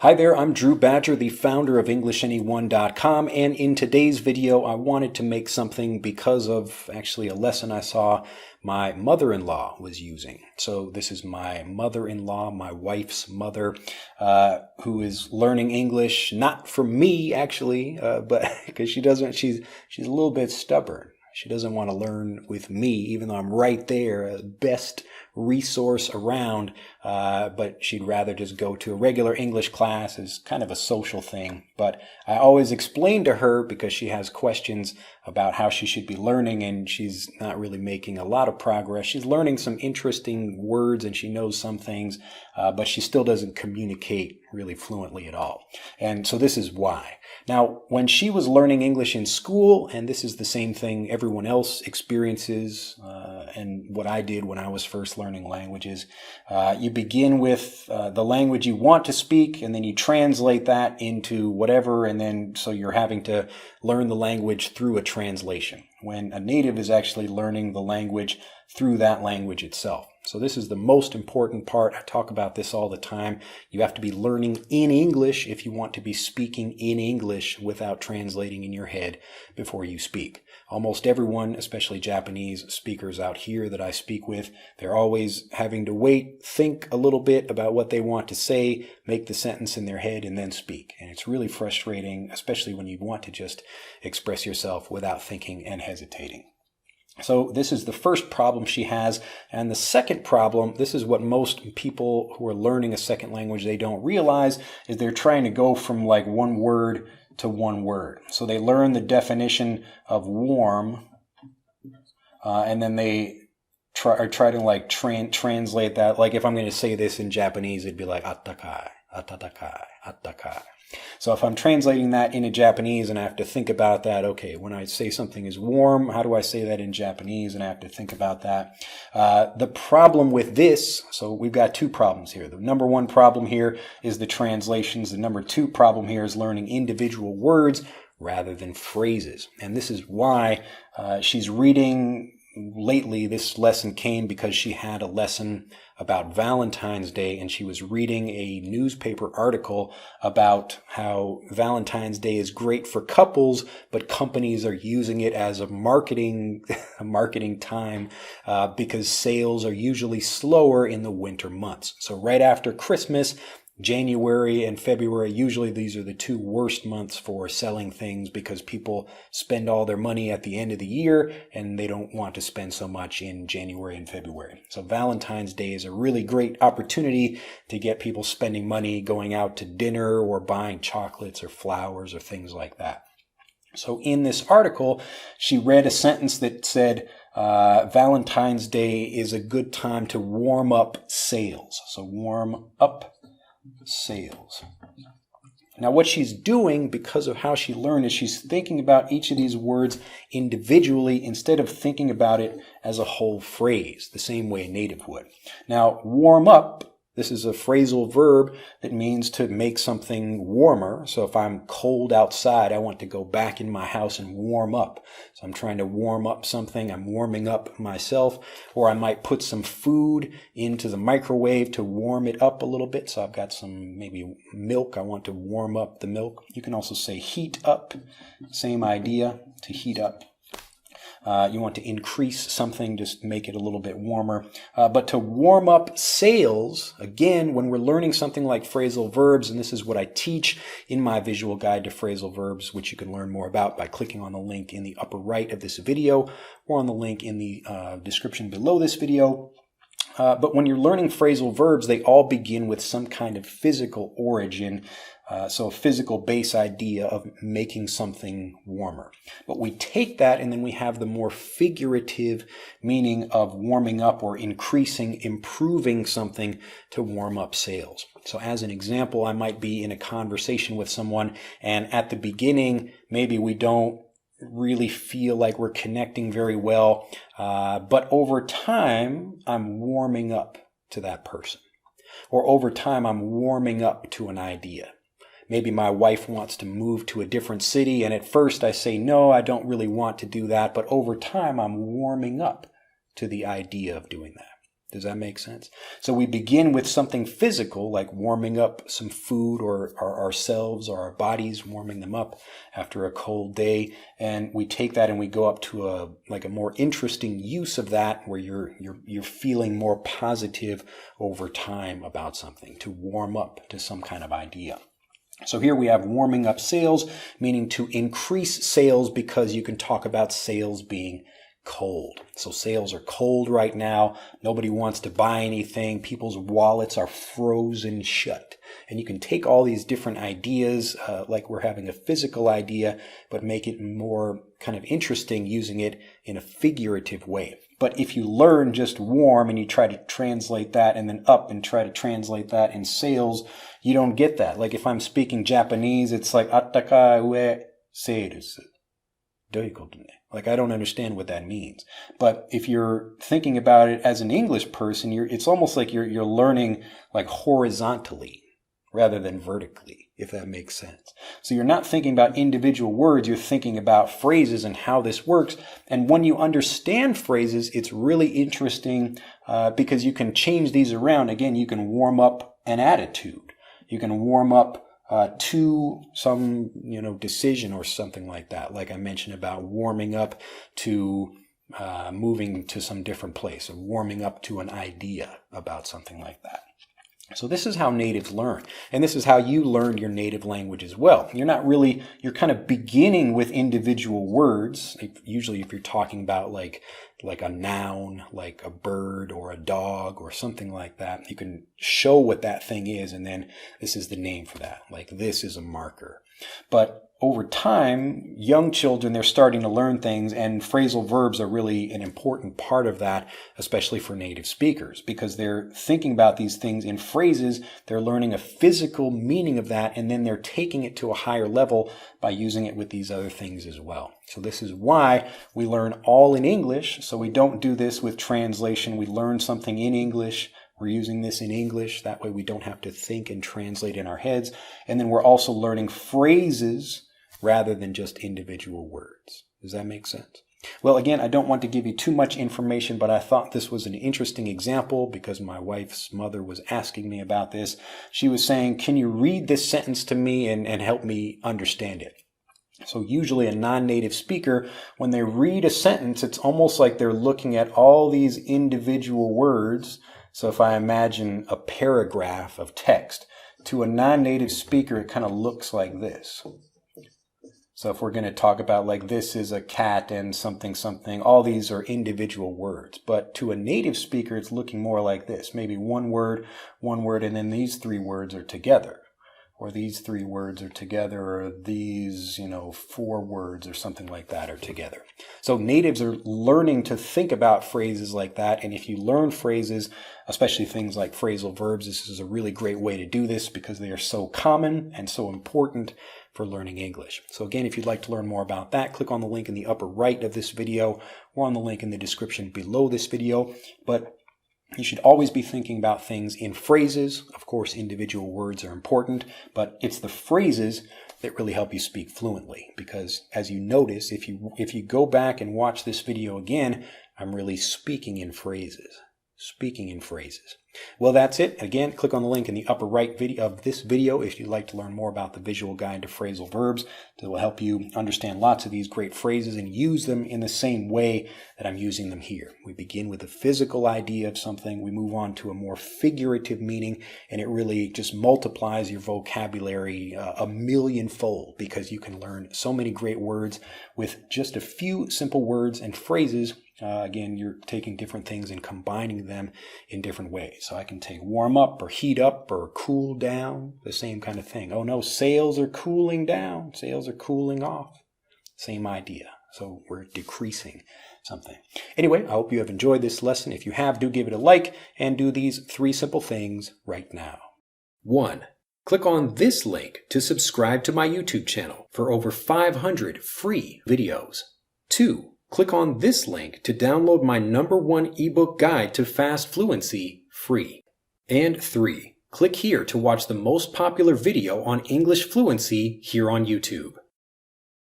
Hi there, I'm Drew Badger, the founder of EnglishAnyone.com, and in today's video I wanted to make something because of actually a lesson I saw my mother-in-law was using. So this is my mother-in-law, my wife's mother, who is learning English, not from me actually, but because she's a little bit stubborn. She doesn't want to learn with me, even though I'm right there, best resource around, but she'd rather just go to a regular English class as kind of a social thing. But I always explain to her because she has questions about how she should be learning, and she's not really making a lot of progress. She's learning some interesting words and she knows some things, but she still doesn't communicate really fluently at all. And so this is why. Now, when she was learning English in school, and this is the same thing everyone else experiences, and what I did when I was first learning languages, you begin with the language you want to speak, and then you translate that into whatever, and then so you're having to learn the language through a translation, when a native is actually learning the language through that language itself. So this is the most important part. I talk about this all the time. You have to be learning in English if you want to be speaking in English without translating in your head before you speak. Almost everyone, especially Japanese speakers out here that I speak with, they're always having to wait, think a little bit about what they want to say, make the sentence in their head, and then speak. And it's really frustrating, especially when you want to just express yourself without thinking and hesitating. So this is the first problem she has. And the second problem, this is what most people who are learning a second language, they don't realize, is they're trying to go from like one word to one word. So they learn the definition of warm, and then they try to like translate that. Like if I'm going to say this in Japanese, it'd be like attakai, atatakai, attakai. So if I'm translating that into Japanese and I have to think about that, okay, when I say something is warm, how do I say that in Japanese? And I have to think about that. The problem with this, so we've got two problems here. The number one problem here is the translations. The number two problem here is learning individual words rather than phrases. And this is why she's reading. Lately, this lesson came because she had a lesson about Valentine's Day, and she was reading a newspaper article about how Valentine's Day is great for couples, but companies are using it as a marketing time because sales are usually slower in the winter months. So right after Christmas, January and February, usually these are the two worst months for selling things because people spend all their money at the end of the year and they don't want to spend so much in January and February. So Valentine's Day is a really great opportunity to get people spending money, going out to dinner or buying chocolates or flowers or things like that. So in this article, she read a sentence that said, Valentine's Day is a good time to warm up sales. So warm up sales. Now what she's doing, because of how she learned, is she's thinking about each of these words individually instead of thinking about it as a whole phrase, the same way a native would. Now, warm up, this is a phrasal verb that means to make something warmer. So if I'm cold outside, I want to go back in my house and warm up. So I'm trying to warm up something. I'm warming up myself. Or I might put some food into the microwave to warm it up a little bit. So I've got some maybe milk. I want to warm up the milk. You can also say heat up. Same idea, to heat up. You want to increase something, just make it a little bit warmer. But to warm up sales, again, when we're learning something like phrasal verbs, and this is what I teach in my visual guide to phrasal verbs, which you can learn more about by clicking on the link in the upper right of this video or on the link in the description below this video. But when you're learning phrasal verbs, they all begin with some kind of physical origin. So a physical base idea of making something warmer. But we take that and then we have the more figurative meaning of warming up or increasing, improving something to warm up sales. So as an example, I might be in a conversation with someone and at the beginning, maybe we don't really feel like we're connecting very well. But over time, I'm warming up to that person. Or over time, I'm warming up to an idea. Maybe my wife wants to move to a different city, and at first I say, no, I don't really want to do that, but over time I'm warming up to the idea of doing that. Does that make sense? So we begin with something physical, like warming up some food or ourselves or our bodies, warming them up after a cold day. And we take that and we go up to a more interesting use of that, where you're feeling more positive over time about something, to warm up to some kind of idea. So here we have warming up sales, meaning to increase sales, because you can talk about sales being cold. So sales are cold right now. Nobody wants to buy anything. People's wallets are frozen shut. And you can take all these different ideas, like we're having a physical idea, but make it more kind of interesting using it in a figurative way. But if you learn just warm and you try to translate that, and then up and try to translate that in sales, you don't get that. Like if I'm speaking Japanese, it's like attakai ue seirusu. Like, I don't understand what that means. But if you're thinking about it as an English person, it's almost like you're learning like horizontally rather than vertically, if that makes sense. So you're not thinking about individual words, you're thinking about phrases and how this works. And when you understand phrases, it's really interesting because you can change these around. Again, you can warm up an attitude. You can warm up to some, decision or something like that. Like I mentioned about warming up to moving to some different place, or warming up to an idea about something like that. So this is how natives learn. And this is how you learned your native language as well. You're kind of beginning with individual words. Usually if you're talking about like a noun, like a bird or a dog or something like that, you can show what that thing is, and then this is the name for that. Like this is a marker. But over time, young children, they're starting to learn things, and phrasal verbs are really an important part of that, especially for native speakers, because they're thinking about these things in phrases, they're learning a physical meaning of that, and then they're taking it to a higher level by using it with these other things as well. So this is why we learn all in English, so we don't do this with translation. We learn something in English, we're using this in English, that way we don't have to think and translate in our heads, and then we're also learning phrases rather than just individual words. Does that make sense? Well, again, I don't want to give you too much information, but I thought this was an interesting example because my wife's mother was asking me about this. She was saying, can you read this sentence to me and help me understand it? So usually a non-native speaker, when they read a sentence, it's almost like they're looking at all these individual words. So if I imagine a paragraph of text, to a non-native speaker, it kind of looks like this. So if we're going to talk about like this is a cat and something, something, all these are individual words. But to a native speaker, it's looking more like this. Maybe one word, and then these three words are together. Or these three words are together, or these, 4 words or something like that are together. So natives are learning to think about phrases like that. And if you learn phrases, especially things like phrasal verbs, this is a really great way to do this because they are so common and so important for learning English. So again, if you'd like to learn more about that, click on the link in the upper right of this video or on the link in the description below this video. But you should always be thinking about things in phrases. Of course, individual words are important, but it's the phrases that really help you speak fluently. Because as you notice, if you go back and watch this video again, I'm really speaking in phrases. Well, that's it. Again, click on the link in the upper right of this video if you'd like to learn more about the visual guide to phrasal verbs that will help you understand lots of these great phrases and use them in the same way that I'm using them here. We begin with a physical idea of something, we move on to a more figurative meaning, and it really just multiplies your vocabulary a millionfold because you can learn so many great words with just a few simple words and phrases. Again, you're taking different things and combining them in different ways. So I can take warm up or heat up or cool down, the same kind of thing. Oh no, sales are cooling down. Sales are cooling off. Same idea. So we're decreasing something. Anyway, I hope you have enjoyed this lesson. If you have, do give it a like and do these 3 simple things right now. 1. Click on this link to subscribe to my YouTube channel for over 500 free videos. 2. Click on this link to download my #1 ebook guide to fast fluency free. And 3. Click here to watch the most popular video on English fluency here on YouTube.